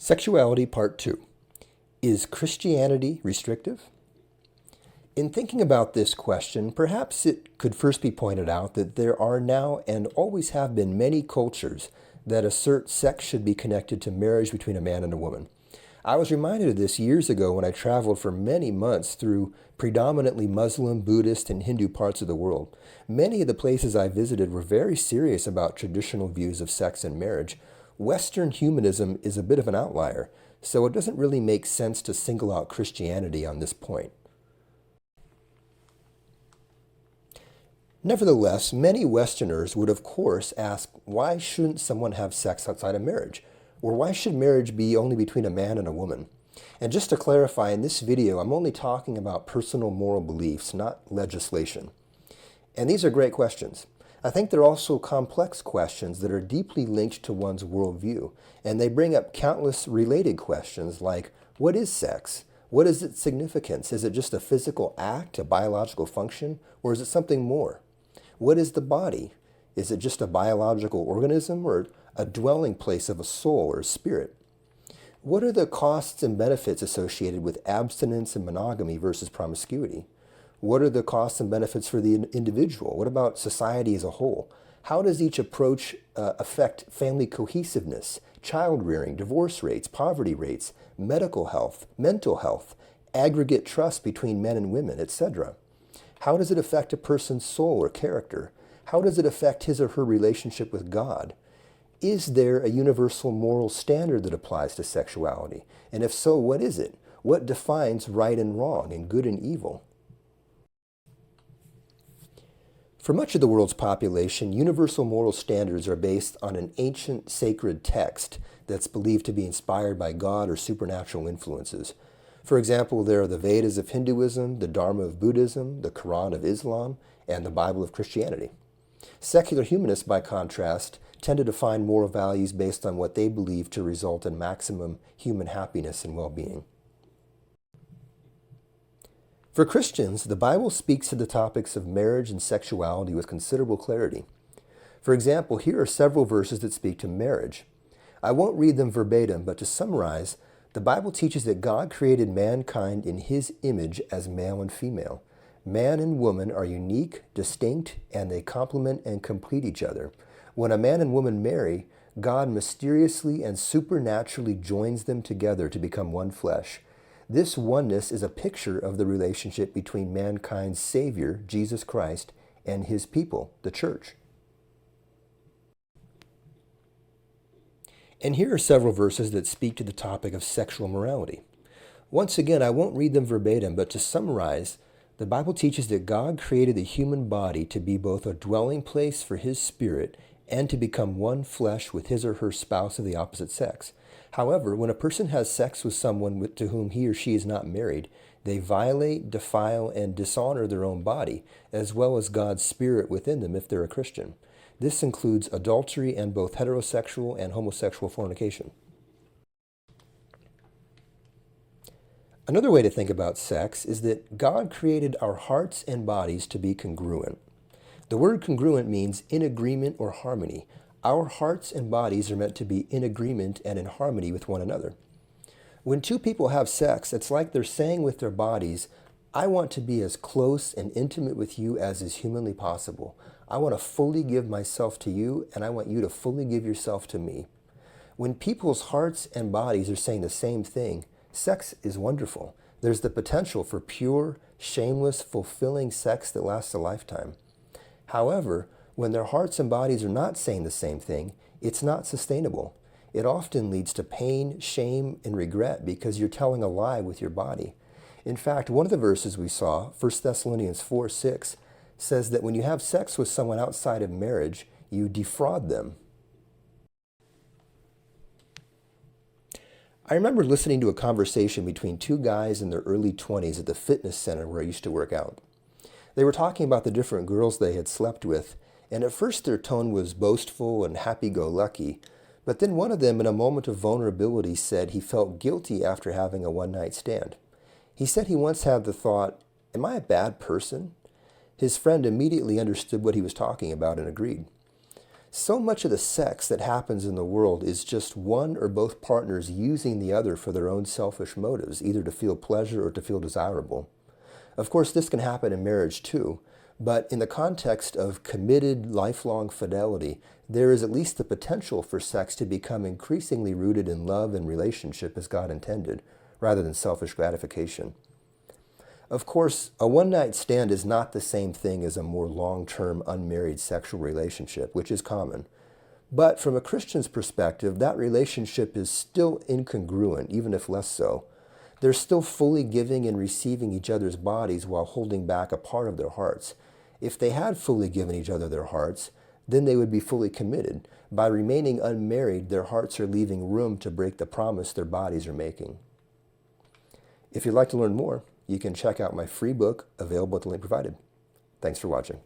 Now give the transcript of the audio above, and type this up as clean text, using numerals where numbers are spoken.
Sexuality Part 2. Is Christianity restrictive? In thinking about this question, perhaps it could first be pointed out that there are now and always have been many cultures that assert sex should be connected to marriage between a man and a woman. I was reminded of this years ago when I traveled for many months through predominantly Muslim, Buddhist, and Hindu parts of the world. Many of the places I visited were very serious about traditional views of sex and marriage. Western humanism is a bit of an outlier, so it doesn't really make sense to single out Christianity on this point. Nevertheless, many Westerners would of course ask, why shouldn't someone have sex outside of marriage? Or why should marriage be only between a man and a woman? And just to clarify, in this video, I'm only talking about personal moral beliefs, not legislation. And these are great questions. I think they're also complex questions that are deeply linked to one's worldview, and they bring up countless related questions like, what is sex? What is its significance? Is it just a physical act, a biological function, or is it something more? What is the body? Is it just a biological organism or a dwelling place of a soul or a spirit? What are the costs and benefits associated with abstinence and monogamy versus promiscuity? What are the costs and benefits for the individual? What about society as a whole? How does each approach affect family cohesiveness, child rearing, divorce rates, poverty rates, medical health, mental health, aggregate trust between men and women, etc.? How does it affect a person's soul or character? How does it affect his or her relationship with God? Is there a universal moral standard that applies to sexuality? And if so, what is it? What defines right and wrong and good and evil? For much of the world's population, universal moral standards are based on an ancient sacred text that's believed to be inspired by God or supernatural influences. For example, there are the Vedas of Hinduism, the Dharma of Buddhism, the Quran of Islam, and the Bible of Christianity. Secular humanists, by contrast, tend to define moral values based on what they believe to result in maximum human happiness and well-being. For Christians, the Bible speaks to the topics of marriage and sexuality with considerable clarity. For example, here are several verses that speak to marriage. I won't read them verbatim, but to summarize, the Bible teaches that God created mankind in His image as male and female. Man and woman are unique, distinct, and they complement and complete each other. When a man and woman marry, God mysteriously and supernaturally joins them together to become one flesh. This oneness is a picture of the relationship between mankind's Savior, Jesus Christ, and His people, the church. And here are several verses that speak to the topic of sexual morality. Once again, I won't read them verbatim, but to summarize, the Bible teaches that God created the human body to be both a dwelling place for His Spirit and to become one flesh with his or her spouse of the opposite sex. However, when a person has sex with someone to whom he or she is not married, they violate, defile, and dishonor their own body, as well as God's Spirit within them if they're a Christian. This includes adultery and both heterosexual and homosexual fornication. Another way to think about sex is that God created our hearts and bodies to be congruent. The word congruent means in agreement or harmony. Our hearts and bodies are meant to be in agreement and in harmony with one another. When two people have sex, it's like they're saying with their bodies, I want to be as close and intimate with you as is humanly possible. I want to fully give myself to you, and I want you to fully give yourself to me. When people's hearts and bodies are saying the same thing, sex is wonderful. There's the potential for pure, shameless, fulfilling sex that lasts a lifetime. However, when their hearts and bodies are not saying the same thing, it's not sustainable. It often leads to pain, shame, and regret because you're telling a lie with your body. In fact, one of the verses we saw, 1 Thessalonians 4:6, says that when you have sex with someone outside of marriage, you defraud them. I remember listening to a conversation between two guys in their early 20s at the fitness center where I used to work out. They were talking about the different girls they had slept with, and at first their tone was boastful and happy-go-lucky, but then one of them, in a moment of vulnerability, said he felt guilty after having a one-night stand. He said he once had the thought, am I a bad person? His friend immediately understood what he was talking about and agreed. So much of the sex that happens in the world is just one or both partners using the other for their own selfish motives, either to feel pleasure or to feel desirable. Of course, this can happen in marriage too, but in the context of committed, lifelong fidelity, there is at least the potential for sex to become increasingly rooted in love and relationship as God intended, rather than selfish gratification. Of course, a one-night stand is not the same thing as a more long-term unmarried sexual relationship, which is common. But from a Christian's perspective, that relationship is still incongruent, even if less so. They're still fully giving and receiving each other's bodies while holding back a part of their hearts. If they had fully given each other their hearts, then they would be fully committed. By remaining unmarried, their hearts are leaving room to break the promise their bodies are making. If you'd like to learn more, you can check out my free book available at the link provided. Thanks for watching.